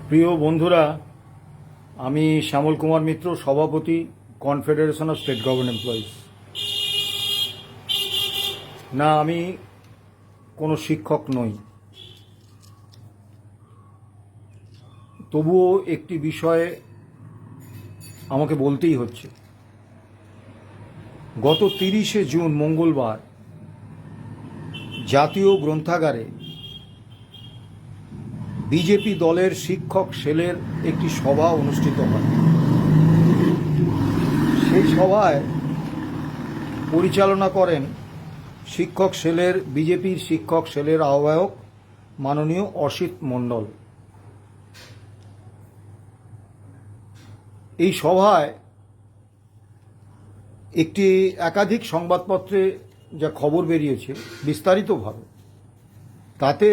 প্রিয় বন্ধুরা, আমি শ্যামল কুমার মিত্র, সভাপতি, confederation of state government employees. না, আমি কোনো শিক্ষক নই, তবুও একটি বিষয়ে আমাকে বলতেই হচ্ছে। গত 30শে জুন মঙ্গলবার জাতীয় গ্রন্থাগারে বিজেপি দলের শিক্ষক সেলের একটি সভা অনুষ্ঠিত হয়। সেই সভায় পরিচালনা করেন বিজেপির শিক্ষক সেলের আহ্বায়ক মাননীয় অসিত মণ্ডল। এই সভায় একটি একাধিক সংবাদপত্রে যা খবর বেরিয়েছে বিস্তারিতভাবে, তাতে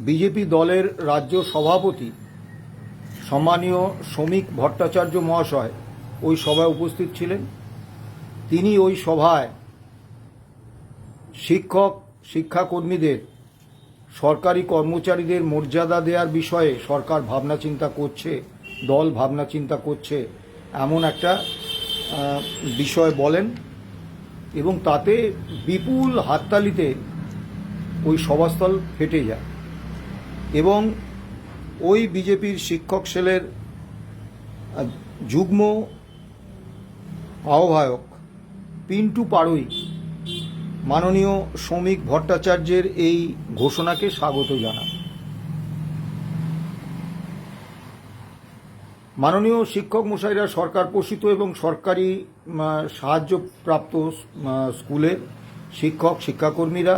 বিজেপি দলের রাজ্য সভাপতি সম্মানীয় শ্রমিক ভট্টাচার্য মহাশয় ওই সভায় উপস্থিত ছিলেন। তিনি ওই সভায় শিক্ষাকর্মীদের, সরকারি কর্মচারীদের মর্যাদা দেওয়ার বিষয়ে সরকার ভাবনা চিন্তা করছে, দল ভাবনা চিন্তা করছে, এমন একটা বিষয় বলেন এবং তাতে বিপুল হাততালিতে ওই সভাস্থল ফেটে যায়। এবং ওই বিজেপির শিক্ষক সেলের যুগ্ম আহ্বায়ক পিন্টু পাড়ুই মাননীয় শ্রমিক ভট্টাচার্যের এই ঘোষণাকে স্বাগত জানান। মাননীয় শিক্ষক মশাইরা সরকার পোষিত এবং সরকারি সাহায্যপ্রাপ্ত স্কুলের শিক্ষক শিক্ষাকর্মীরা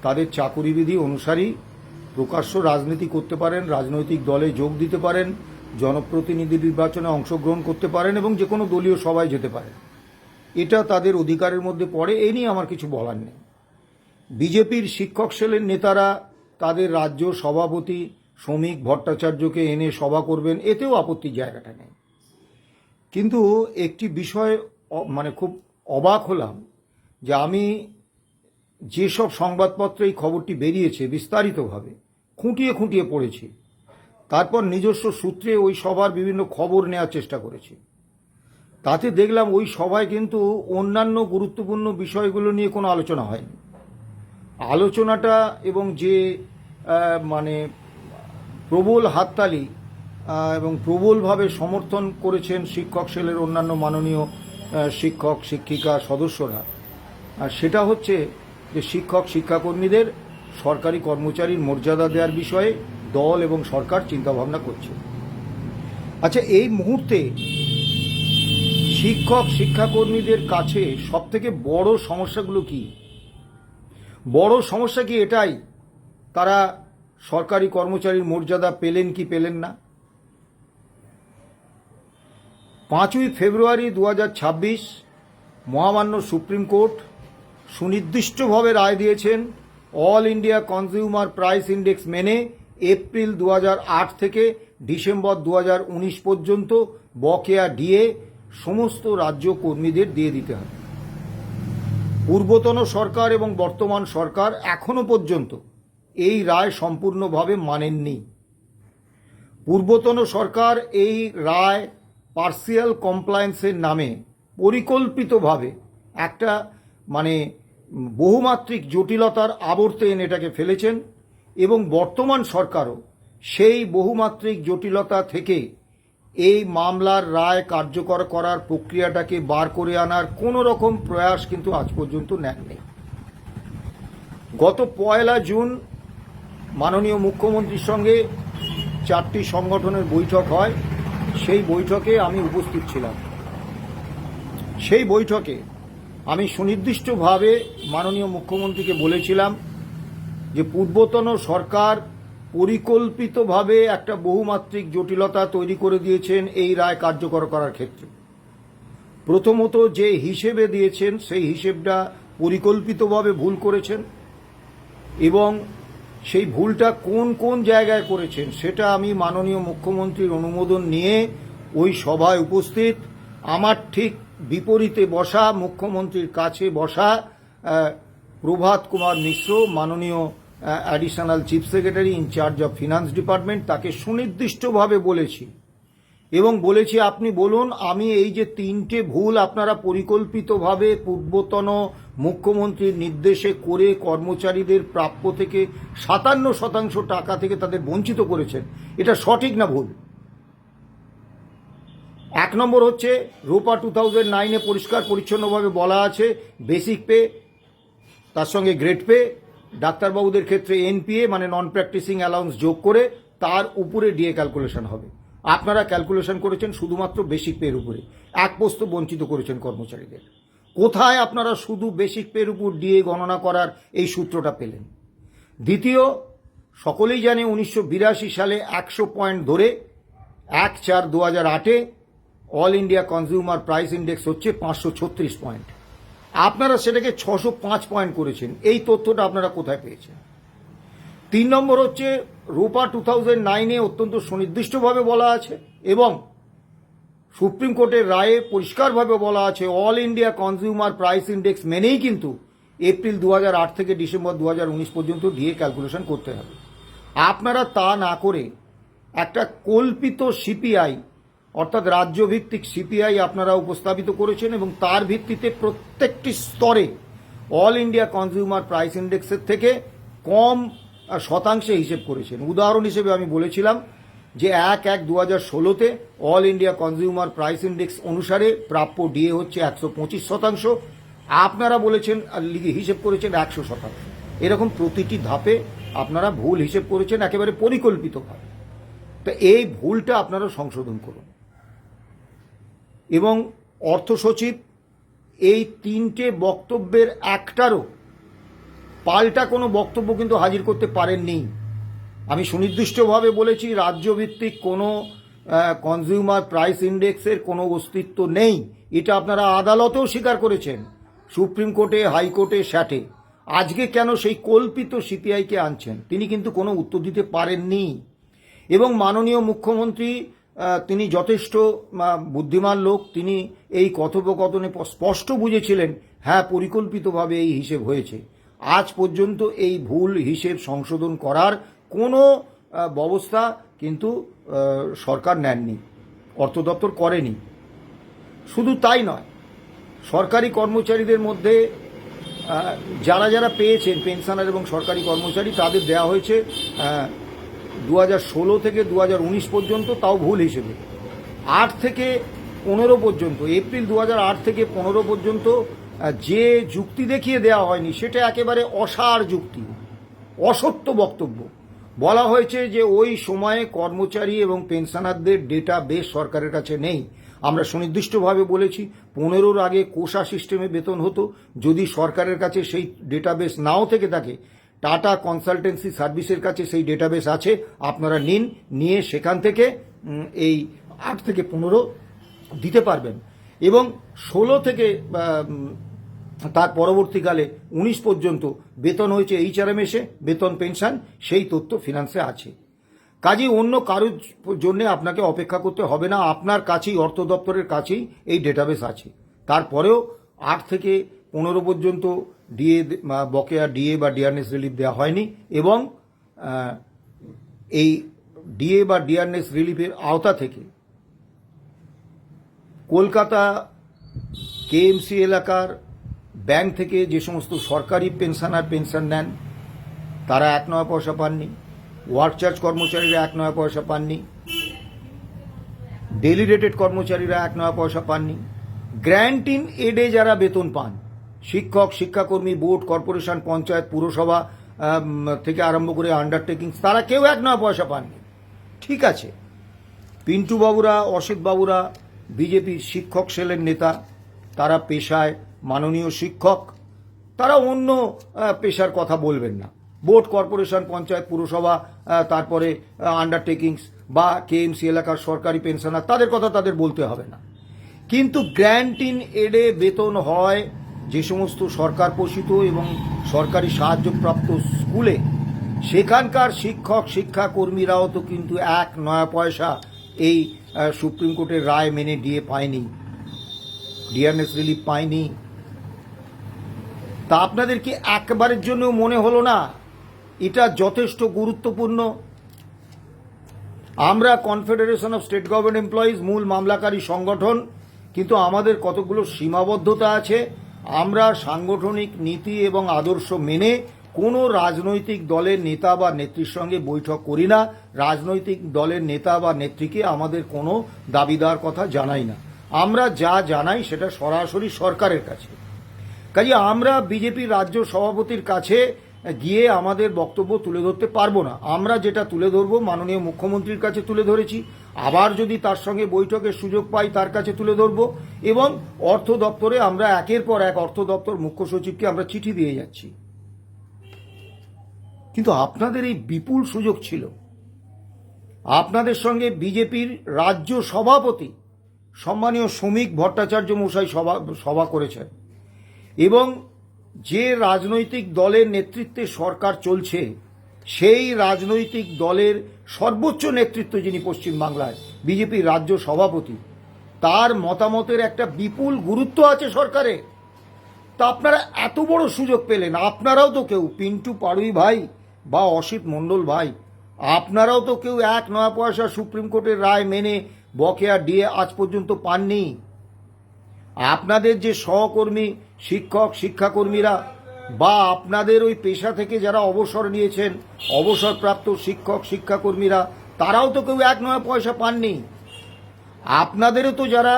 তাদের চাকুরিবিধি অনুসারী প্রকাশ্য রাজনীতি করতে পারেন, রাজনৈতিক দলে যোগ দিতে পারেন, জনপ্রতিনিধি নির্বাচনে অংশগ্রহণ করতে পারেন এবং যে কোনো দলীয় সভায় যেতে পারেন। এটা তাদের অধিকারের মধ্যে পড়ে, এ নিয়ে আমার কিছু বলার নেই। বিজেপির শিক্ষক সেলের নেতারা তাদের রাজ্য সভাপতি শ্রমিক ভট্টাচার্যকে এনে সভা করবেন, এতেও আপত্তির জায়গাটা নেই। কিন্তু একটি বিষয় খুব অবাক হলাম যে আমি যেসব সংবাদপত্রে এই খবরটি বেরিয়েছে বিস্তারিতভাবে খুঁটিয়ে খুঁটিয়ে পড়েছি, তারপর নিজস্ব সূত্রে ওই সভার বিভিন্ন খবর নেওয়ার চেষ্টা করেছি। তাতে দেখলাম ওই সভায় কিন্তু অন্যান্য গুরুত্বপূর্ণ বিষয়গুলো নিয়ে কোনো আলোচনা হয়নি। আলোচনাটা এবং যে প্রবল হাততালি এবং প্রবলভাবে সমর্থন করেছেন শিক্ষক সেলের অন্যান্য মাননীয় শিক্ষক শিক্ষিকা সদস্যরা, সেটা হচ্ছে যে শিক্ষক শিক্ষাকর্মীদের সরকারি কর্মচারীর মর্যাদা দেওয়ার বিষয়ে দল এবং সরকার চিন্তাভাবনা করছে। আচ্ছা, এই মুহূর্তে শিক্ষক শিক্ষাকর্মীদের কাছে সবথেকে বড় সমস্যাগুলো কি? বড় সমস্যা কি এটাই তারা সরকারি কর্মচারীর মর্যাদা পেলেন কি পেলেন না? 5ই ফেব্রুয়ারি 2026 মহামান্য সুপ্রিম কোর্ট সুনির্দিষ্টভাবে রায় দিয়েছেন all India consumer price index মেনে এপ্রিল 2008 থেকে ডিসেম্বর 2019 পর্যন্ত বকেয়া ডিএ সমস্ত রাজ্য কর্মীদের দিয়ে দিতে হবে। পূর্বতন সরকার এবং বর্তমান সরকার এখনো পর্যন্ত এই রায় সম্পূর্ণভাবে মানেননি। পূর্বতন সরকার এই রায় পার্সিয়াল কমপ্লায়েন্সের নামে পরিকল্পিতভাবে একটা বহুমাত্রিক জটিলতার আবর্তে এনে এটাকে ফেলেছেন এবং বর্তমান সরকারও সেই বহুমাত্রিক জটিলতা থেকে এই মামলার রায় কার্যকর করার প্রক্রিয়াটাকে বার করে আনার কোনো রকম প্রয়াস কিন্তু আজ পর্যন্ত নেননি। গত 1 জুন মাননীয় মুখ্যমন্ত্রীর সঙ্গে 4টি সংগঠনের বৈঠক হয়। সেই বৈঠকে আমি উপস্থিত ছিলাম। সেই বৈঠকে আমি সুনির্দিষ্টভাবে মাননীয় মুখ্যমন্ত্রীকে বলেছিলাম যে পূর্বতন সরকার পরিকল্পিতভাবে একটা বহুমাত্রিক জটিলতা তৈরি করে দিয়েছেন এই রায় কার্যকর করার ক্ষেত্রে। প্রথমত, যে হিসেবে দিয়েছেন সেই হিসেবটা পরিকল্পিতভাবে ভুল করেছেন এবং সেই ভুলটা কোন কোন জায়গায় করেছেন সেটা আমি মাননীয় মুখ্যমন্ত্রীর অনুমোদন নিয়ে ওই সভায় উপস্থিত আমার ঠিক বিপরীতে বসা, মুখ্যমন্ত্রীর কাছে বসা প্রভাত কুমার মিশ্র, মাননীয় additional chief secretary in charge of finance department, তাকে সুনির্দিষ্টভাবে বলেছি এবং বলেছি আপনি বলুন আমি এই যে 3টে ভুল আপনারা পরিকল্পিতভাবে পূর্বতন মুখ্যমন্ত্রীর নির্দেশে করে কর্মচারীদের প্রাপ্য থেকে 57% টাকা থেকে তাদের বঞ্চিত করেছেন, এটা সঠিক না ভুল? 1 নম্বর হচ্ছে রোপা 2009-এ পরিষ্কার পরিচ্ছন্নভাবে বলা আছে বেসিক পে, তার সঙ্গে গ্রেড পে, ডাক্তারবাবুদের ক্ষেত্রে এনপিএ মানে নন প্র্যাকটিসিং অ্যালাউন্স যোগ করে তার উপরে ডিএ ক্যালকুলেশন হবে। আপনারা ক্যালকুলেশন করেছেন শুধুমাত্র বেসিক পের উপরে, 1 পোস্ত বঞ্চিত করেছেন কর্মচারীদের। কোথায় আপনারা শুধু বেসিক পের উপর ডিএ গণনা করার এই সূত্রটা পেলেন? দ্বিতীয়, সকলেই জানে 1982 সালে 100 পয়েন্ট ধরে 1/4/2008-এ all India consumer price index হচ্ছে 536 পয়েন্ট, আপনারা সেটাকে 605 পয়েন্ট করেছেন। এই তথ্যটা আপনারা কোথায় পেয়েছেন? 3 নম্বর হচ্ছে রোপা 2009-এ অত্যন্ত সুনির্দিষ্টভাবে বলা আছে এবং সুপ্রিম কোর্টের রায়ে পরিষ্কারভাবে বলা আছে all India consumer price index মেনেই কিন্তু এপ্রিল 2008 থেকে ডিসেম্বর 2019 পর্যন্ত ডিএ ক্যালকুলেশন করতে হবে। আপনারা তা না করে একটা কল্পিত সিপিআই অর্থাৎ রাজ্যভিত্তিক সিপিআই আপনারা উপস্থাপিত করেছেন এবং তার ভিত্তিতে প্রত্যেকটি স্তরে অল ইন্ডিয়া কনজিউমার প্রাইস ইন্ডেক্সের থেকে কম শতাংশে হিসেব করেছেন। উদাহরণ হিসেবে আমি বলেছিলাম যে 1/1/2016-তে all India consumer price index অনুসারে প্রাপ্য ডিএ হচ্ছে 125%, আপনারা বলেছেন হিসেব করেছেন 100%। এরকম প্রতিটি ধাপে আপনারা ভুল হিসেব করেছেন একেবারে পরিকল্পিতভাবে। তো এই ভুলটা আপনারা সংশোধন করুন। এবং অর্থ সচিব এই 3টে বক্তব্যের একটারও পাল্টা কোনো বক্তব্য কিন্তু হাজির করতে পারেননি। আমি সুনির্দিষ্টভাবে বলেছি রাজ্যভিত্তিক কোনো কনজিউমার প্রাইস ইন্ডেক্সের কোনো অস্তিত্ব নেই। এটা আপনারা আদালতেও স্বীকার করেছেন, সুপ্রিম কোর্টে, হাইকোর্টে, স্যাটে। আজকে কেন সেই কল্পিত সিপিআইকে আনছেন? তিনি কিন্তু কোনো উত্তর দিতে পারেননি। এবং মাননীয় মুখ্যমন্ত্রী তিনি যথেষ্ট বুদ্ধিমান লোক, তিনি এই কথোপকথনে স্পষ্ট বুঝেছিলেন হ্যাঁ পরিকল্পিতভাবে এই হিসেব হয়েছে। আজ পর্যন্ত এই ভুল হিসেব সংশোধন করার কোনো ব্যবস্থা কিন্তু সরকার নেননি, অর্থ দপ্তর করেনি। শুধু তাই নয়, সরকারি কর্মচারীদের মধ্যে যারা যারা পেয়েছেন পেনশনার এবং সরকারি কর্মচারী তাদের দেওয়া হয়েছে 2016 থেকে 2019 পর্যন্ত, তাও ভুল হিসেবে। 8 থেকে 15 পর্যন্ত, এপ্রিল 2008 থেকে 15 পর্যন্ত যে যুক্তি দেখিয়ে দেওয়া হয়নি সেটা একেবারে অসার যুক্তি, অসত্য বক্তব্য। বলা হয়েছে যে ওই সময়ে কর্মচারী এবং পেনশনারদের ডেটা বেস সরকারের কাছে নেই। আমরা সুনির্দিষ্টভাবে বলেছি 15-র আগে কোষা সিস্টেমে বেতন হতো। যদি সরকারের কাছে সেই ডেটাবেস নাও থেকে থাকে, টাটা কনসালটেন্সি সার্ভিসের কাছে সেই ডেটাবেস আছে, আপনারা নিন, নিয়ে সেখান থেকে এই 8 থেকে 15 দিতে পারবেন। এবং 16 থেকে তার পরবর্তীকালে 19 পর্যন্ত বেতন হয়েছে এইচআরএমএসে, বেতন পেনশন, সেই তথ্য ফিনান্সে আছে। কাজেই অন্য কারোর জন্য আপনাকে অপেক্ষা করতে হবে না, আপনার কাছেই, অর্থ দপ্তরের কাছেই এই ডেটাবেস আছে। তারপরেও 8 থেকে 15 পর্যন্ত ডিএ বকেয়া ডিএ বা ডিআরনেস রিলিফ দেওয়া হয়নি। এবং এই ডিএ বা ডিআরনেস রিলিফের আওতা থেকে কলকাতা কেএমসি এলাকার ব্যাংক থেকে যে সমস্ত সরকারি পেনশনার পেনশন নেন তারা 1 নয়া পয়সা পাননি, ওয়ার্ক চার্জ কর্মচারীরা 1 নয়া পয়সা পাননি, ডেলি রেটেড কর্মচারীরা 1 নয়া পয়সা পাননি, গ্র্যান্ট ইন এডে যারা বেতন পান, শিক্ষক, শিক্ষাকর্মী, বোর্ড, কর্পোরেশন, পঞ্চায়েত, পুরসভা থেকে আরম্ভ করে আন্ডারটেকিংস, তারা কেউ 1 নয়া পয়সা পাননি। ঠিক আছে, পিন্টু বাবুরা, অসিত বাবুরা বিজেপির শিক্ষক সেলের নেতা, তারা পেশায় মাননীয় শিক্ষক, তারা অন্য পেশার কথা বলবেন না। বোর্ড, কর্পোরেশন, পঞ্চায়েত, পুরসভা, তারপরে আন্ডারটেকিংস বা কেএমসি এলাকার সরকারি পেনশনার, তাদের কথা তাদের বলতে হবে না। কিন্তু গ্র্যান্ট ইন এডে বেতন হয় যে সমস্ত সরকার পোষিত এবং সরকারি সাহায্যপ্রাপ্ত স্কুলে, সেখানকার শিক্ষক শিক্ষাকর্মীরাও তো কিন্তু 1 নয়া পয়সা এই সুপ্রিম কোর্টের রায় মেনে ডিএ পায়নি, ডিআরনেস রিলিফ পায়নি। তা আপনাদের কি একবারের জন্য মনে হলো না এটা যথেষ্ট গুরুত্বপূর্ণ। আমরা confederation of state government employees মূল মামলাকারী সংগঠন, কিন্তু আমাদের কতগুলো সীমাবদ্ধতা আছে। আমরা সাংগঠনিক নীতি এবং আদর্শ মেনে কোনো রাজনৈতিক দলের নেতা বা নেত্রীর সঙ্গে বৈঠক করি না। রাজনৈতিক দলের নেতা বা নেত্রীকে আমাদের কোনো দাবিদার কথা জানাই না। আমরা যা জানাই সেটা সরাসরি সরকারের কাছে। কাজে আমরা বিজেপির রাজ্য সভাপতির কাছে গিয়ে আমাদের বক্তব্য তুলে ধরতে পারবো না। আমরা যেটা তুলে ধরবো মাননীয় মুখ্যমন্ত্রীর কাছে তুলে ধরেছি, আবার যদি তার সঙ্গে বৈঠকের সুযোগ পাই তার কাছে তুলে ধরবো, এবং অর্থ দপ্তরে আমরা একের পর এক অর্থ দপ্তর মুখ্য সচিবকে আমরা চিঠি দিয়ে যাচ্ছি। কিন্তু আপনাদের এই বিপুল সুযোগ ছিল। আপনাদের সঙ্গে বিজেপির রাজ্য সভাপতি সম্মানীয় শ্রমিক ভট্টাচার্য মশাই সভা করেছেন, এবং যে রাজনৈতিক দলের নেতৃত্বে সরকার চলছে সেই রাজনৈতিক দলের সর্বোচ্চ নেতৃত্ব যিনি পশ্চিমবাংলায় বিজেপির রাজ্য সভাপতি, তার মতামতের একটা বিপুল গুরুত্ব আছে সরকারে। তা আপনারা এত বড় সুযোগ পেলেন, আপনারাও তো কেউ, পিন্টু পাড়ুই ভাই বা অসিত মণ্ডল ভাই, আপনারাও তো কেউ 1 নয়া পয়সা সুপ্রিম কোর্টের রায় মেনে বকেয়া ডিএ আজ পর্যন্ত পাননি। আপনাদের যে সহকর্মী শিক্ষক শিক্ষাকর্মীরা বা আপনাদের ওই পেশা থেকে যারা অবসর নিয়েছেন, অবসরপ্রাপ্ত শিক্ষক শিক্ষাকর্মীরা, তারাও তো কেউ 1 নয়া পয়সা পাননি। আপনাদেরও তো যারা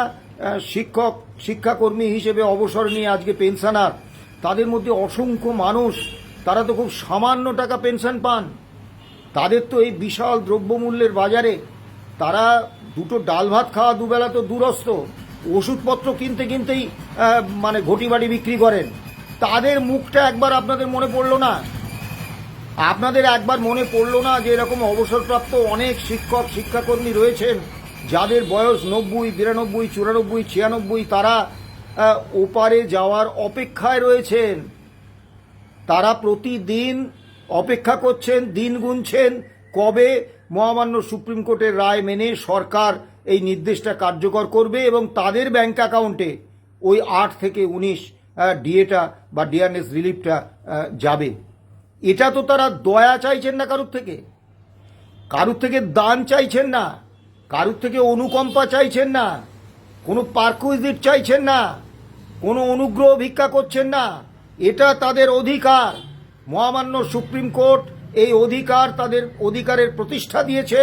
শিক্ষক শিক্ষাকর্মী হিসেবে অবসর নিয়ে আজকে পেনশনার, তাদের মধ্যে অসংখ্য মানুষ তারা তো খুব সামান্য টাকা পেনশন পান। তাদের তো এই বিশাল দ্রব্যমূল্যের বাজারে তারা দুটো ডাল ভাত খাওয়া দুবেলা তো দূরস্থ, ওষুধপত্র কিনতে কিনতেই মানে ঘটি বাড়ি বিক্রি করেন। তাদের মুখটা একবার আপনাদের মনে পড়লো না? আপনাদের একবার মনে পড়লো না যে এরকম অবসরপ্রাপ্ত অনেক শিক্ষক শিক্ষাকর্মী রয়েছেন যাদের বয়স 90, 92, 94, 96, তারা ওপারে যাওয়ার অপেক্ষায় রয়েছেন। তারা প্রতিদিন অপেক্ষা করছেন, দিন গুনছেন কবে মহামান্য সুপ্রিম কোর্টের রায় মেনে সরকার এই নির্দেশটা কার্যকর করবে এবং তাদের ব্যাংক অ্যাকাউন্টে ওই 8 থেকে 19 ডিএটা বা ডিআরএস রিলিফটা যাবে। এটা তো তারা দয়া চাইছেন না কারুর থেকে দান চাইছেন না, কারুর থেকে অনুকম্পা চাইছেন না, কোনো পারকুইজিট চাইছেন না, কোনো অনুগ্রহ ভিক্ষা করছেন না। এটা তাদের অধিকার। মহামান্য সুপ্রিম কোর্ট এই অধিকার, তাদের অধিকারের প্রতিষ্ঠা দিয়েছে,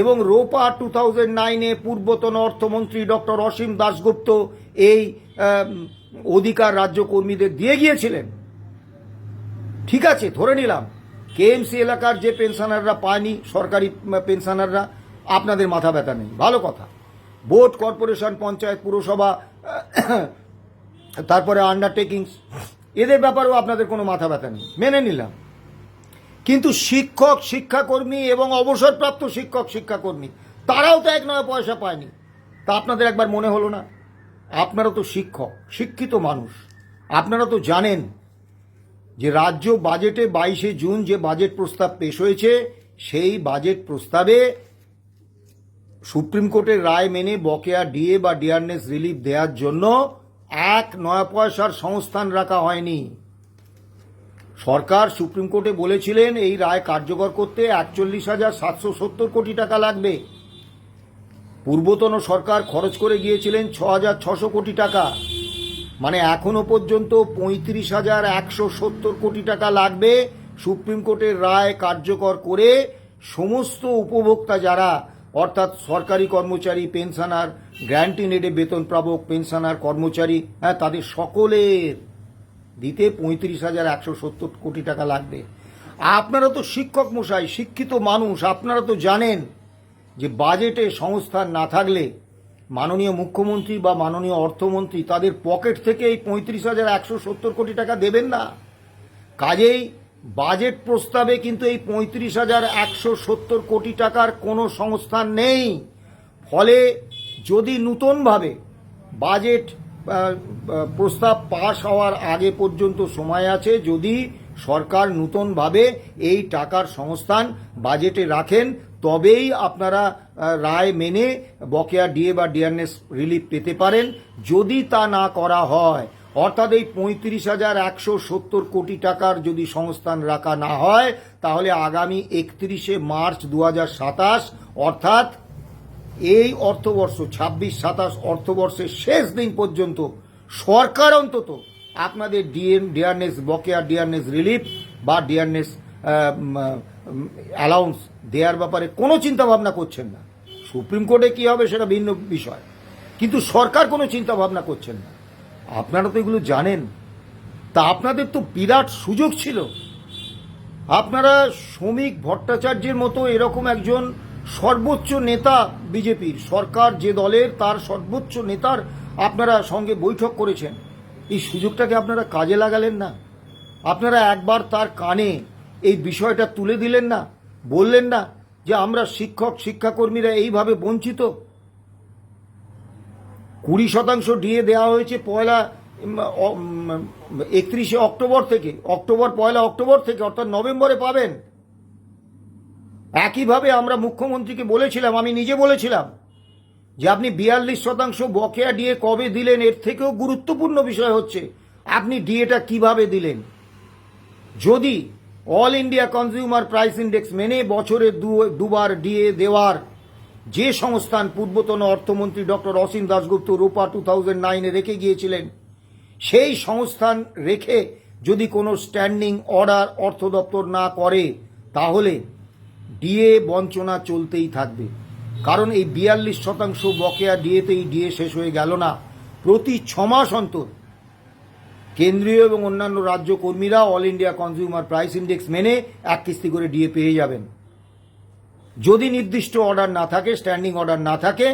এবং রোপা 2009-এ পূর্বতন অর্থমন্ত্রী ডক্টর অসীম দাশগুপ্ত এই অধিকার রাজ্য কর্মীদের দিয়ে গিয়েছিলেন। ঠিক আছে, ধরে নিলাম কেএমসি এলাকার যে পেনশনাররা পায়নি, সরকারি পেনশনাররা, আপনাদের মাথা ব্যথা নেই, ভালো কথা। বোর্ড, কর্পোরেশন, পঞ্চায়েত, পুরসভা, তারপরে আন্ডারটেকিংস, এদের ব্যাপারেও আপনাদের কোনো মাথা ব্যথা নেই, মেনে নিলাম। কিন্তু শিক্ষক শিক্ষাকর্মী এবং অবসরপ্রাপ্ত শিক্ষক শিক্ষাকর্মী তারাও তো 1 নয়া পয়সা পায়নি। তা আপনাদের একবার মনে হলো না? আপনারা তো শিক্ষক, শিক্ষিত মানুষ, আপনারা তো জানেন যে রাজ্য বাজেটে 22শে জুন যে বাজেট প্রস্তাব পেশ হয়েছে, সেই বাজেট প্রস্তাবে সুপ্রিম কোর্টের রায় মেনে বকেয়া ডিএ বা ডিআরএস রিলিফ দেওয়ার জন্য 1 নয়া পয়সার সংস্থান রাখা হয়নি। সরকার সুপ্রিম কোর্টে বলেছিলেন এই রায় কার্যকর করতে 41,770 কোটি টাকা লাগবে। পূর্বতন সরকার খরচ করে গিয়েছিলেন 6,600 কোটি টাকা, মানে এখনো পর্যন্ত 35,170 কোটি টাকা লাগবে সুপ্রিম কোর্টের রায় কার্যকর করে সমস্ত উপভোক্তা যারা, অর্থাৎ সরকারি কর্মচারী, পেনশনার, গ্র্যান্ট ইন এডে বেতন প্রাপক পেনশনার, কর্মচারী, তাদের সকলের দিতে 35,170 কোটি টাকা লাগবে। আপনারা তো শিক্ষক মশাই, শিক্ষিত মানুষ, আপনারা তো জানেন যে বাজেটে সংস্থান না থাকলে মাননীয় মুখ্যমন্ত্রী বা মাননীয় অর্থমন্ত্রী তাদের পকেট থেকে এই 35,170 কোটি টাকা দেবেন না। কাজেই বাজেট প্রস্তাবে কিন্তু এই 35,170 কোটি টাকার কোনো সংস্থান নেই। ফলে যদি নূতনভাবে বাজেট প্রস্তাব পাশ হওয়ার আগে পর্যন্ত সময় আছে, যদি সরকার নূতনভাবে এই টাকার সংস্থান বাজেটে রাখেন, তবেই আপনারা রায় মেনে বকেয়া ডিএ বা ডিআরএস রিলিফ পেতে পারেন। যদি তা না করা হয়, অর্থাৎ এই 35,170 কোটি টাকার যদি সংস্থান রাখা না হয় তাহলে আগামী 31শে মার্চ 2027 অর্থাৎ এই অর্থবর্ষ 26-27 অর্থবর্ষের শেষ দিন পর্যন্ত সরকার অন্তত আপনাদের ডিয়ারনেস বকেয়া ডিয়ারনেস রিলিফ বা ডিয়ারনেস অ্যালাউন্স দেওয়ার ব্যাপারে কোনো চিন্তা ভাবনা করছেন না। সুপ্রিম কোর্টে কি হবে সেটা ভিন্ন বিষয়, কিন্তু সরকার কোনো চিন্তা ভাবনা করছেন না। আপনারা তো এগুলো জানেন। তা আপনাদের তো বিরাট সুযোগ ছিল। আপনারা শ্রমিক ভট্টাচার্যের মতো এরকম একজন সর্বোচ্চ নেতা বিজেপির, সরকার যে দলের তার সর্বোচ্চ নেতার আপনারা সঙ্গে বৈঠক করেছেন, এই সুযোগটাকে আপনারা কাজে লাগালেন না। আপনারা একবার তার কানে এই বিষয়টা তুলে দিলেন না, বললেন না যে আমরা শিক্ষক শিক্ষাকর্মীরা এইভাবে বঞ্চিত। 20% ডিএ দেওয়া হয়েছে 31শে অক্টোবর থেকে, পয়লা অক্টোবর থেকে, অর্থাৎ নভেম্বরে পাবেন। একইভাবে আমরা মুখ্যমন্ত্রীকে বলেছিলাম, আমি নিজে বলেছিলাম যে আপনি 42% বকেয়া ডিএ কবে দিলেন, এর থেকেও গুরুত্বপূর্ণ বিষয় হচ্ছে আপনি ডিএটা কিভাবে দিলেন। যদি all India consumer price index মেনে বছরে দুবার ডিএ দেওয়ার যে সংস্থান পূর্বতন অর্থমন্ত্রী ডক্টর অসীম দাশগুপ্ত রূপা 2009-এ রেখে গিয়েছিলেন, সেই সংস্থান রেখে যদি কোনো স্ট্যান্ডিং অর্ডার অর্থ দপ্তর না করে তাহলে ডিএ বঞ্চনা চলতেই থাকবে। কারণ এই 42% বকেয়া ডিএতেই ডিএ শেষ হয়ে গেল না। প্রতি 6 মাস অন্তর কেন্দ্রীয় এবং অন্যান্য রাজ্য কর্মীরা all India consumer price index মেনে এক কিস্তি করে ডিএ পেয়ে যাবেন। যদি নির্দিষ্ট অর্ডার না থাকে, স্ট্যান্ডিং অর্ডার না থাকে,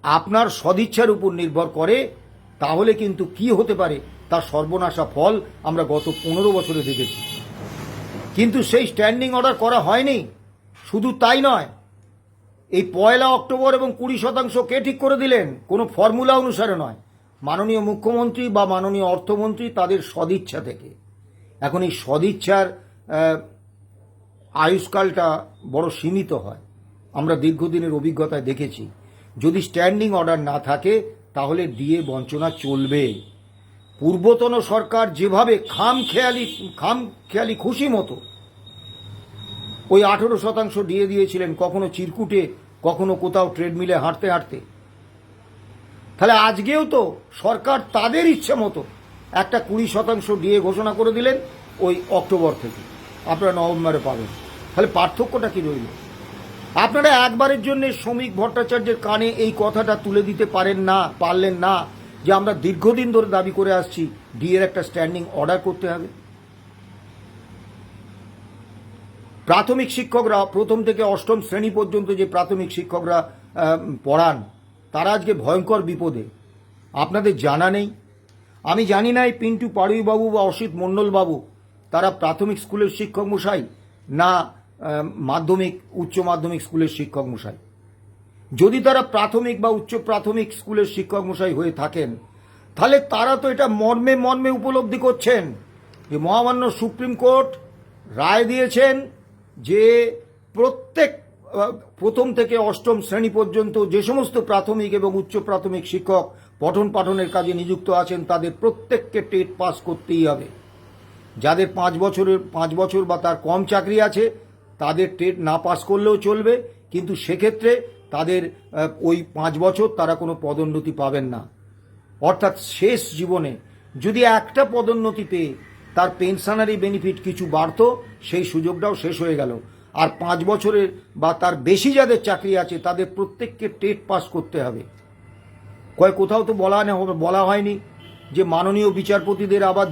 আপনার সদিচ্ছার উপর নির্ভর করে, তাহলে কিন্তু কি হতে পারে তার সর্বনাশা ফল আমরা গত 15 বছরে দেখেছি। কিন্তু সেই স্ট্যান্ডিং অর্ডার করা হয়নি। শুধু তাই নয়, এই পয়লা অক্টোবর এবং 20% কে ঠিক করে দিলেন? কোনো ফর্মুলা অনুসারে নয়, মাননীয় মুখ্যমন্ত্রী বা মাননীয় অর্থমন্ত্রী তাদের সদিচ্ছা থেকে। এখন এই সদিচ্ছার আয়ুষ্কালটা বড় সীমিত হয়, আমরা দীর্ঘদিনের অভিজ্ঞতায় দেখেছি। যদি স্ট্যান্ডিং অর্ডার না থাকে তাহলে ডিএ বঞ্চনা চলবে। পূর্বতন সরকার যেভাবে খামখেয়ালি খুশি মতো ওই 18% ডিএ দিয়েছিলেন, কখনো চিরকুটে, কখনো কোথাও ট্রেডমিলে হাঁটতে হাঁটতে, তাহলে আজকেও তো সরকার তাদের ইচ্ছে মতো একটা 20% ডিএ ঘোষণা করে দিলেন ওই অক্টোবর থেকে, আপনারা নভেম্বরে পাবেন। তাহলে পার্থক্যটা কি রইল? আপনারা একবারের জন্য শ্রমিক ভট্টাচার্যের কানে এই কথাটা তুলে দিতে পারলেন না যে আমরা দীর্ঘদিন ধরে দাবি করে আসছি ডিএর একটা স্ট্যান্ডিং অর্ডার করতে হবে। প্রাথমিক শিক্ষকরা, প্রথম থেকে অষ্টম শ্রেণী পর্যন্ত যে প্রাথমিক শিক্ষকরা পড়ান, তারা আজকে ভয়ঙ্কর বিপদে। আপনাদের জানা নেই? আমি জানি না এই পিন্টু পাড়ুইবাবু বা অসিত মণ্ডলবাবু তারা প্রাথমিক স্কুলের শিক্ষক মশাই না মাধ্যমিক উচ্চ মাধ্যমিক স্কুলের শিক্ষক মশাই। যদি তারা প্রাথমিক বা উচ্চ প্রাথমিক স্কুলের শিক্ষক মশাই হয়ে থাকেন, তাহলে তারা তো এটা মর্মে মর্মে উপলব্ধি করছেন যে মহামান্য সুপ্রিম কোর্ট রায় দিয়েছেন যে প্রত্যেক প্রথম থেকে অষ্টম শ্রেণী পর্যন্ত যে সমস্ত প্রাথমিক এবং উচ্চ প্রাথমিক শিক্ষক পঠন পাঠনের কাজে নিযুক্ত আছেন তাদের প্রত্যেককে টেট পাস করতেই হবে। যাদের 5 বছর বা তার কম চাকরি আছে তাদের টেট না পাস করলেও চলবে, কিন্তু সেক্ষেত্রে তাদের ওই 5 বছর তারা কোনো পদোন্নতি পাবেন না। অর্থাৎ শেষ জীবনে যদি একটা পদোন্নতি পেয়ে তার পেনশনারি বেনিফিট কিছু বাড়ত, সেই সুযোগটাও শেষ হয়ে গেল। আর 5 বছরের বা তার বেশি যাদের চাকরি আছে তাদের প্রত্যেককে টেট পাস করতে হবে। কোথাও তো বলা হয়নি যে মাননীয় বিচারপতিদের আবার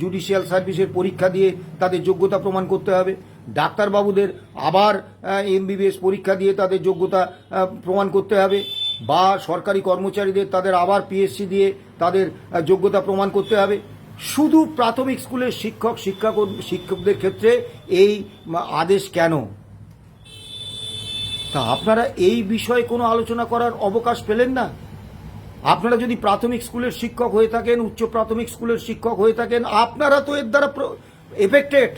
জুডিশিয়াল সার্ভিসের পরীক্ষা দিয়ে তাদের যোগ্যতা প্রমাণ করতে হবে, ডাক্তারবাবুদের আবার এমবিবিএস পরীক্ষা দিয়ে তাদের যোগ্যতা প্রমাণ করতে হবে, বা সরকারি কর্মচারীদের তাদের আবার পিএসসি দিয়ে তাদের যোগ্যতা প্রমাণ করতে হবে। শুধু প্রাথমিক স্কুলের শিক্ষকদের ক্ষেত্রে এই আদেশ কেন? তা আপনারা এই বিষয়ে কোনো আলোচনা করার অবকাশ পেলেন না? আপনারা যদি প্রাথমিক স্কুলের শিক্ষক হয়ে থাকেন, উচ্চ প্রাথমিক স্কুলের শিক্ষক হয়ে থাকেন, আপনারা তো এর দ্বারা এফেক্টেড।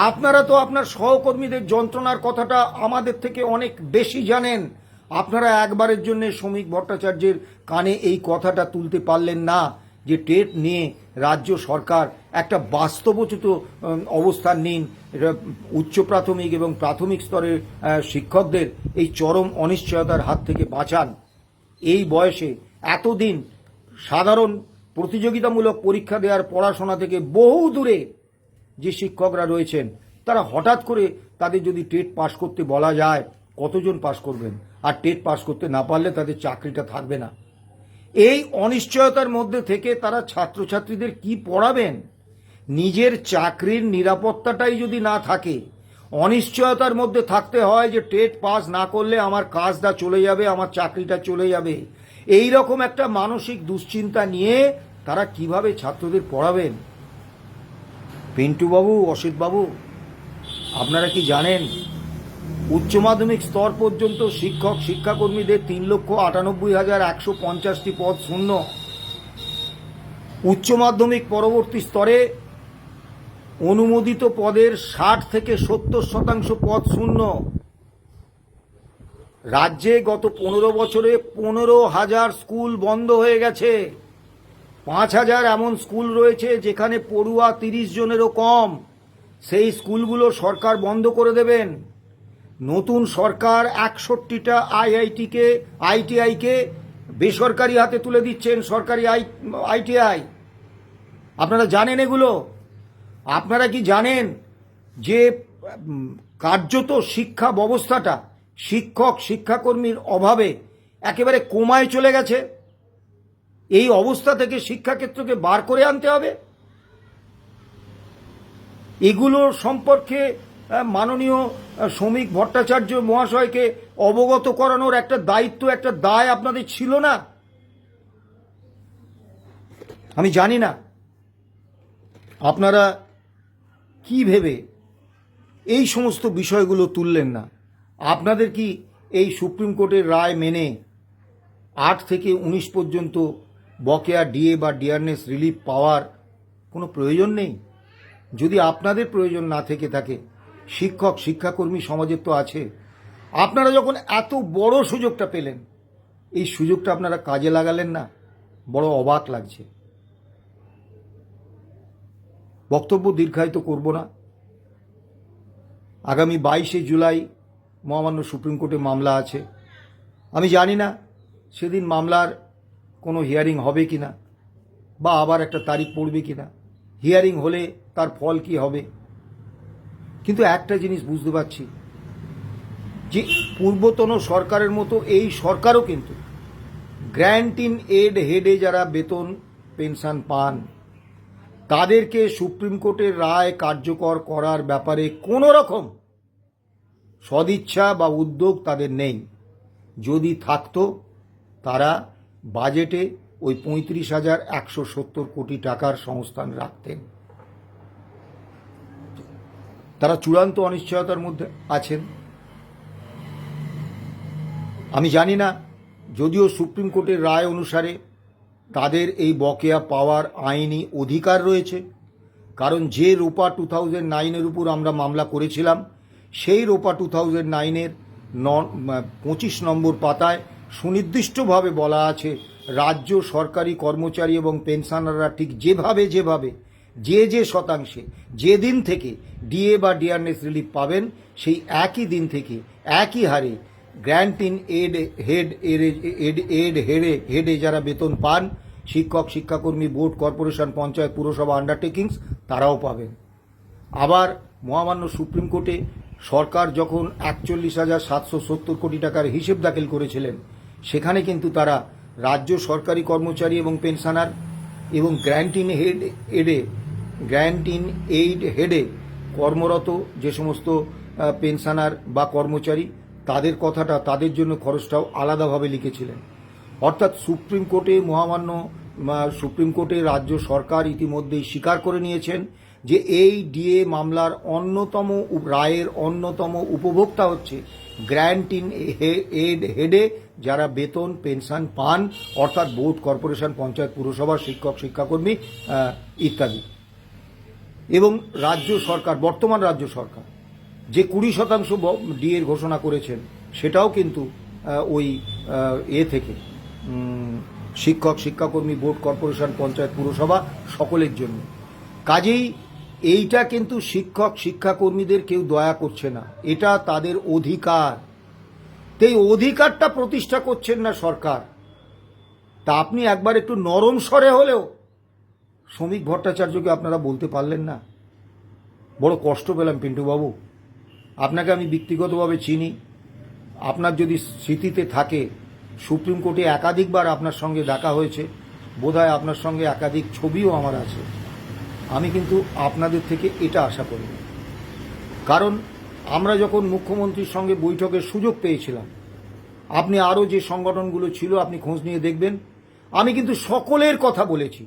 আপনারা তো আপনার সহকর্মীদের যন্ত্রণার কথাটা আমাদের থেকে অনেক বেশি জানেন। আপনারা একবারের জন্য শ্রমিক ভট্টাচার্যের কানে এই কথাটা তুলতে পারলেন না যে টেট নিয়ে রাজ্য সরকার একটা বাস্তবোচিত অবস্থান নিন, উচ্চ প্রাথমিক এবং প্রাথমিক স্তরের শিক্ষকদের এই চরম অনিশ্চয়তার হাত থেকে বাঁচান। এই বয়সে এতদিন সাধারণ প্রতিযোগিতামূলক পরীক্ষা দেওয়ার পড়াশোনা থেকে বহু দূরে যে শিক্ষকরা রয়েছেন, তারা হঠাৎ করে তাদের যদি টেট পাশ করতে বলা যায়, কতজন পাশ করবেন? আর টেট পাশ করতে না পারলে তাদের চাকরিটা থাকবে না। এই অনিশ্চয়তার মধ্যে থেকে তারা ছাত্রছাত্রীদের কি পড়াবেন? নিজের চাকরির নিরাপত্তাটাই যদি না থাকে, অনিশ্চয়তার মধ্যে থাকতে হয় যে টেট পাস না করলে আমার কাজটা চলে যাবে, আমার চাকরিটা চলে যাবে, এই রকম একটা মানসিক দুশ্চিন্তা নিয়ে তারা কিভাবে ছাত্রদের পড়াবেন? পিন্টুবাবু, অসিতবাবু, আপনারা কি জানেন উচ্চ মাধ্যমিক স্তর পর্যন্ত শিক্ষক শিক্ষাকর্মীদের 3,98,150টি পদ শূন্য। উচ্চ মাধ্যমিক পরবর্তী স্তরে অনুমোদিত পদের 60 থেকে 70% পদ শূন্য। রাজ্যে গত 15 বছরে 15,000 স্কুল বন্ধ হয়ে গেছে। 5,000 এমন স্কুল রয়েছে যেখানে পড়ুয়া 30 জনেরও কম। সেই স্কুলগুলো সরকার বন্ধ করে দেবেন। নতুন সরকার 61টা আইটিআইকে বেসরকারি হাতে তুলে দিচ্ছেন, সরকারি আইটিআই। আপনারা জানেন এগুলো? আপনারা কি জানেন যে কার্যত শিক্ষা ব্যবস্থাটা শিক্ষক শিক্ষাকর্মীর অভাবে একেবারে কোমায় চলে গেছে? এই অবস্থা থেকে শিক্ষাক্ষেত্রকে বার করে আনতে হবে। এগুলো সম্পর্কে মাননীয় শ্রমিক ভট্টাচার্য মহাশয়কে অবগত করানোর একটা দায়িত্ব, একটা দায় আপনাদের ছিল না? আমি জানি না আপনারা কি ভেবে এই সমস্ত বিষয়গুলো তুললেন না। আপনাদের কি এই সুপ্রিম কোর্টের রায় মেনে 8 থেকে 19 পর্যন্ত বকেয়া ডিএ বা ডিয়ারনেস রিলিফ পাওয়ার কোনো প্রয়োজন নেই? যদি আপনাদের প্রয়োজন না থেকে থাকে, শিক্ষক শিক্ষাকর্মী সমাজের তো আছে। আপনারা যখন এত বড় সুযোগটা পেলেন, এই সুযোগটা আপনারা কাজে লাগালেন না? বড় অবাক লাগছে। বক্তব্য দীর্ঘায়িত করব না। আগামী 22শে জুলাই মহামান্য সুপ্রিম কোর্টে মামলা আছে। আমি জানি না সেদিন মামলার কোনো হিয়ারিং হবে কিনা, বা আবার একটা তারিখ পড়বে কিনা, হিয়ারিং হলে তার ফল কি হবে। কিন্তু একটা জিনিস বুঝতে পারছি যে পূর্বতন সরকারের মতো এই সরকারও কিন্তু গ্র্যান্ট ইন এড হেডে যারা বেতন পেনশন পান, তাদেরকে সুপ্রিম কোর্টের রায় কার্যকর করার ব্যাপারে কোনো রকম সদিচ্ছা বা উদ্যোগ তাদের নেই। যদি থাকতো তারা বাজেটে ওই 35,170 কোটি টাকার সংস্থান রাখতেন। তারা চূড়ান্ত অনিশ্চয়তার মধ্যে আছেন। আমি জানি না, যদিও সুপ্রিম কোর্টের রায় অনুসারে তাদের এই বকেয়া পাওয়ার আইনি অধিকার রয়েছে, কারণ যে রোপা 2009-এর উপর আমরা মামলা করেছিলাম, সেই রোপা 2009-এর 25 নম্বর পাতায় সুনির্দিষ্টভাবে বলা আছে রাজ্য সরকারি কর্মচারী এবং পেনশনাররা ঠিক যেভাবে যে শতাংশে যেদিন থেকে ডিএ বা ডিআরনেস রিলিফ পাবেন, সেই একই দিন থেকে একই হারে গ্র্যান্ট ইন হেডে যারা বেতন পান, শিক্ষক শিক্ষাকর্মী, বোর্ড, কর্পোরেশন, পঞ্চায়েত, পুরসভা, আন্ডারটেকিংস, তারাও পাবেন। আবার মহামান্য সুপ্রিম কোর্টে সরকার যখন 41,770 কোটি টাকার হিসেব দাখিল করেছিলেন, সেখানে কিন্তু তারা রাজ্য সরকারি কর্মচারী এবং পেনশনার এবং গ্র্যান্ট ইন এইড হেডে কর্মরত যে সমস্ত পেনশনার বা কর্মচারী, তাদের কথাটা, তাদের জন্য খরচটাও আলাদাভাবে লিখেছিলেন। অর্থাৎ সুপ্রিম কোর্টে রাজ্য সরকার ইতিমধ্যেই স্বীকার করে নিয়েছেন যে এই ডিএ মামলার রায়ের অন্যতম উপভোক্তা হচ্ছে গ্র্যান্ট ইন এড হেডে যারা বেতন পেনশন পান, অর্থাৎ বোর্ড, কর্পোরেশন, পঞ্চায়েত, পুরসভা, শিক্ষক শিক্ষাকর্মী ইত্যাদি। এবং রাজ্য সরকার, বর্তমান রাজ্য সরকার যে 20% ডিএর ঘোষণা করেছেন, সেটাও কিন্তু ওই থেকে শিক্ষক শিক্ষাকর্মী বোর্ড কর্পোরেশন পঞ্চায়েত পুরসভা সকলের জন্য। কাজেই এইটা কিন্তু শিক্ষক শিক্ষাকর্মীদের কেউ দয়া করছে না, এটা তাদের অধিকার। এই অধিকারটা প্রতিষ্ঠা করছেন না সরকার। তা আপনি একবার একটু নরম স্বরে হলেও শ্রমিক ভট্টাচার্যকে আপনারা বলতে পারলেন না? বড় কষ্ট পেলাম পিন্টুবাবু। আপনাকে আমি ব্যক্তিগতভাবে চিনি, আপনার যদি স্মৃতিতে থাকে সুপ্রিম কোর্টে একাধিকবার আপনার সঙ্গে দেখা হয়েছে, বোধহয় আপনার সঙ্গে একাধিক ছবিও আমার আছে। আমি কিন্তু আপনাদের থেকে এটা আশা করি, কারণ আমরা যখন মুখ্যমন্ত্রীর সঙ্গে বৈঠকের সুযোগ পেয়েছিলাম, আপনি আরও যে সংগঠনগুলো ছিল আপনি খোঁজ নিয়ে দেখবেন, আমি কিন্তু সকলের কথা বলেছি।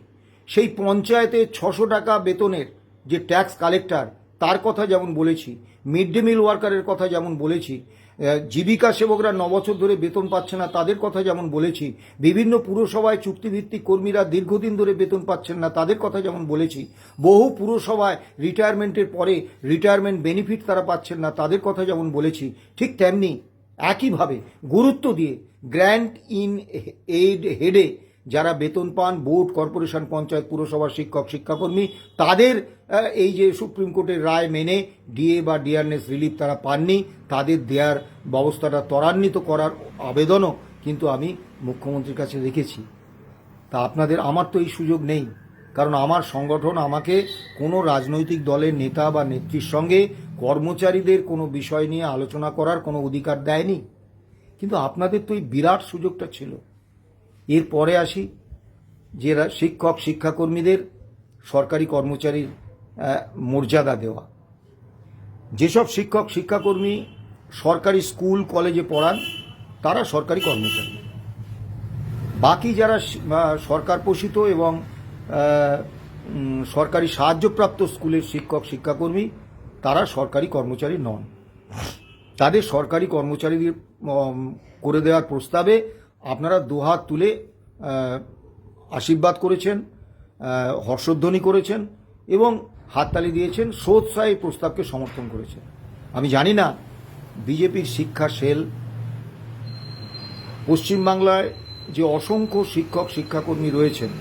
সেই পঞ্চায়েতে 600 টাকা বেতনের যে ট্যাক্স কালেক্টর তার কথা যেমন বলেছি, মিড ডে মিল ওয়ার্কারের কথা যেমন বলেছি, জীবিকা সেবকরা 9 বছর ধরে বেতন পাচ্ছে না তাদের কথা যেমন বলেছি, বিভিন্ন পুরসভায় চুক্তিভিত্তিক কর্মীরা দীর্ঘদিন ধরে বেতন পাচ্ছেন না তাদের কথা যেমন বলেছি, বহু পুরসভায় রিটায়ারমেন্টের পরে রিটায়ারমেন্ট বেনিফিট তারা পাচ্ছেন না তাদের কথা যেমন বলেছি, ঠিক তেমনি একইভাবে গুরুত্ব দিয়ে গ্র্যান্ট ইন এইড হেডে যারা বেতন পান, বোর্ড কর্পোরেশন পঞ্চায়েত পুরসভার শিক্ষক শিক্ষাকর্মী, তাদের এই যে সুপ্রিম কোর্টের রায় মেনে ডিএ বা ডিআরনেস রিলিফ তারা পাননি, তাদের দেওয়ার ব্যবস্থাটা ত্বরান্বিত করার আবেদনও কিন্তু আমি মুখ্যমন্ত্রীর কাছে রেখেছি। তা আপনাদের, আমার তো এই সুযোগ নেই, কারণ আমার সংগঠন আমাকে কোনো রাজনৈতিক দলের নেতা বা নেত্রীর সঙ্গে কর্মচারীদের কোনো বিষয় নিয়ে আলোচনা করার কোনো অধিকার দেয়নি। কিন্তু আপনাদের তো এই বিরাট সুযোগটা ছিল। এরপরে আসি যে শিক্ষক শিক্ষাকর্মীদের সরকারি কর্মচারীর মর্যাদা দেওয়া। যেসব শিক্ষক শিক্ষাকর্মী সরকারি স্কুল কলেজে পড়ান তারা সরকারি কর্মচারী, বাকি যারা সরকার পোষিত এবং সরকারি সাহায্যপ্রাপ্ত স্কুলের শিক্ষক শিক্ষাকর্মী তারা সরকারি কর্মচারী নন। তাদের সরকারি কর্মচারীদের করে দেওয়ার প্রস্তাবে আপনারা দুহাত তুলে আশীর্বাদ করেছেন, হর্ষধ্বনি করেছেন এবং হাততালি দিয়েছেন, সোৎসাহে প্রস্তাবকে সমর্থন করেছেন। আমি জানি না বিজেপির শিক্ষা সেল পশ্চিমবাংলায় যে অসংখ্য শিক্ষক শিক্ষাকর্মী রয়েছেন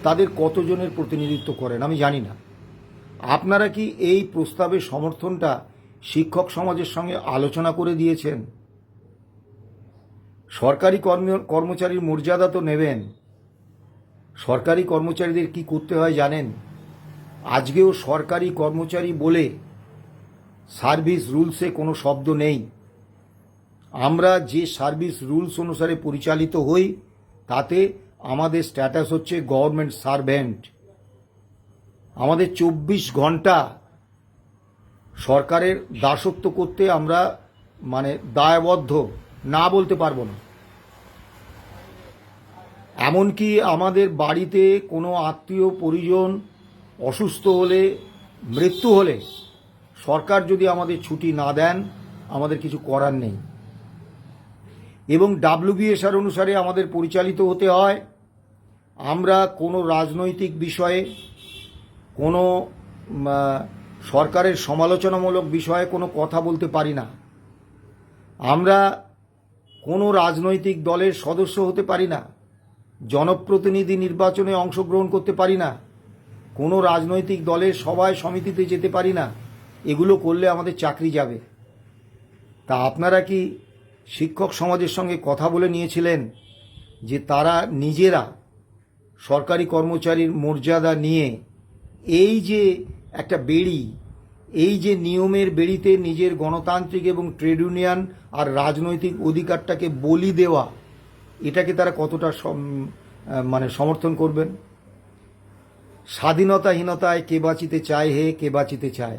তাদের কতজনের প্রতিনিধিত্ব করেন আমি জানি না। আপনারা কি এই প্রস্তাবের সমর্থনটা শিক্ষক সমাজের সঙ্গে আলোচনা করে দিয়েছেন? সরকারি কর্মচারীর মর্যাদা তো নেবেন। সরকারি কর্মচারীদের কি করতে হয় জানেন? আজকেও সরকারি কর্মচারী বলে সার্ভিস রুলসে কোনো শব্দ নেই। আমরা যে সার্ভিস রুলস অনুসারে পরিচালিত হই তাতে আমাদের স্ট্যাটাস হচ্ছে গভর্নমেন্ট সার্ভেন্ট। আমাদের 24 ঘন্টা সরকারের দাসত্ব করতে আমরা দায়বদ্ধ না বলতে পারবো না। এমনকি আমাদের বাড়িতে কোনো আত্মীয় পরিজন অসুস্থ হলে, মৃত্যু হলে সরকার যদি আমাদের ছুটি না দেন আমাদের কিছু করার নেই। এবং WBSR অনুসারে আমাদের পরিচালিত হতে হয়। আমরা কোনো রাজনৈতিক বিষয়ে, কোনো সরকারের সমালোচনামূলক বিষয়ে কোনো কথা বলতে পারি না। আমরা কোনো রাজনৈতিক দলের সদস্য হতে পারি না, জনপ্রতিনিধি নির্বাচনে অংশগ্রহণ করতে পারি না, কোনো রাজনৈতিক দলের সভায় সমিতিতে যেতে পারি না। এগুলো করলে আমাদের চাকরি যাবে। তা আপনারা কি শিক্ষক সমাজের সঙ্গে কথা বলে নিয়েছিলেন যে তারা নিজেরা সরকারি কর্মচারীর মর্যাদা নিয়ে এই যে একটা বেড়ি, এই যে নিয়মের বেড়িতে নিজের গণতান্ত্রিক এবং ট্রেড ইউনিয়ন আর রাজনৈতিক অধিকারটাকে বলি দেওয়া, এটাকে তারা কতটা সমর্থন করবেন? স্বাধীনতাহীনতায় কে বাঁচিতে চায় হে, কে বাঁচিতে চায়।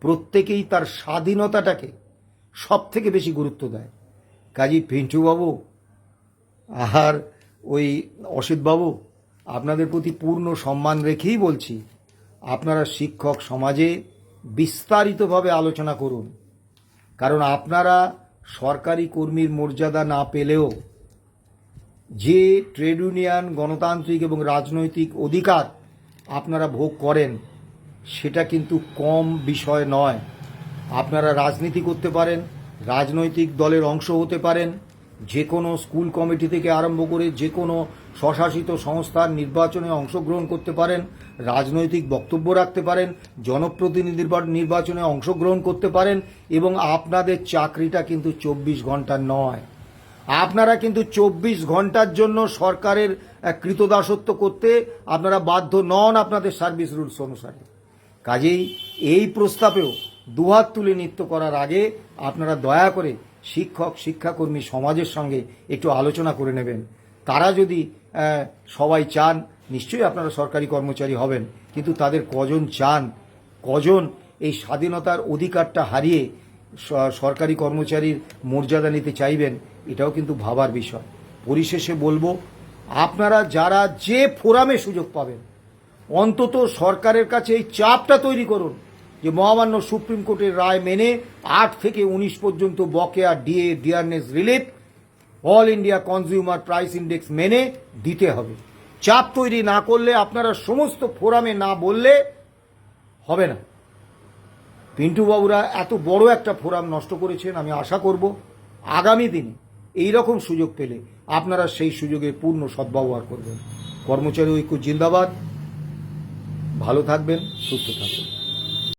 প্রত্যেকেই তার স্বাধীনতাটাকে সব থেকে বেশি গুরুত্ব দেয়। কাজী পিন্টুবাবু আর ওই অসিতবাবু, আপনাদের প্রতি পূর্ণ সম্মান রেখেই বলছি, আপনারা শিক্ষক সমাজে বিস্তারিতভাবে আলোচনা করুন। কারণ আপনারা সরকারি কর্মীর মর্যাদা না পেলেও যে ট্রেড ইউনিয়ন, গণতান্ত্রিক এবং রাজনৈতিক অধিকার আপনারা ভোগ করেন সেটা কিন্তু কম বিষয় নয়। আপনারা রাজনীতি করতে পারেন, রাজনৈতিক দলের অংশ হতে পারেন, যে কোনো স্কুল কমিটি থেকে আরম্ভ করে যে কোনো স্বশাসিত সংস্থার নির্বাচনে অংশগ্রহণ করতে পারেন, রাজনৈতিক বক্তব্য রাখতে পারেন, জনপ্রতিনিধির নির্বাচনে অংশগ্রহণ করতে পারেন, এবং আপনাদের চাকরিটা কিন্তু 24 ঘন্টা নয়। আপনারা কিন্তু 24 ঘন্টার জন্য সরকারের কৃতদাসত্ব করতে আপনারা বাধ্য নন আপনাদের সার্ভিস রুলস অনুসারে। কাজেই এই প্রস্তাবেও দুহাত তুলে নৃত্য করার আগে আপনারা দয়া করে শিক্ষক শিক্ষাকর্মী সমাজের সঙ্গে একটু আলোচনা করে নেবেন। তারা যদি সবাই চান, নিশ্চয়ই আপনারা সরকারি কর্মচারী হবেন, কিন্তু তাদের কজন চান, কজন এই স্বাধীনতার অধিকারটা হারিয়ে সরকারি কর্মচারীর মর্যাদা নিতে চাইবেন, এটাও কিন্তু ভাবার বিষয়। পরিশেষে বলবো, আপনারা যারা যে ফোরামে সুযোগ পাবেন, অন্তত সরকারের কাছে এই চাপটা তৈরি করুন যে মহামান্য সুপ্রিম কোর্টের রায় মেনে 8 থেকে 19 পর্যন্ত বকেয়া DA, dearness relief all India consumer price index মেনে দিতে হবে। চাপ তৈরি না করলে, আপনারা সমস্ত ফোরামে না বললে হবে না। পিন্টু বাবুরা এত বড় একটা ফোরাম নষ্ট করেছেন। আমি আশা করব আগামী দিনে এই রকম সুযোগ পেলে আপনারা সেই সুযোগের পূর্ণ সদ্ব্যবহার করবেন। কর্মচারী ঐক্য জিন্দাবাদ। ভালো থাকবেন, সুস্থ থাকবেন।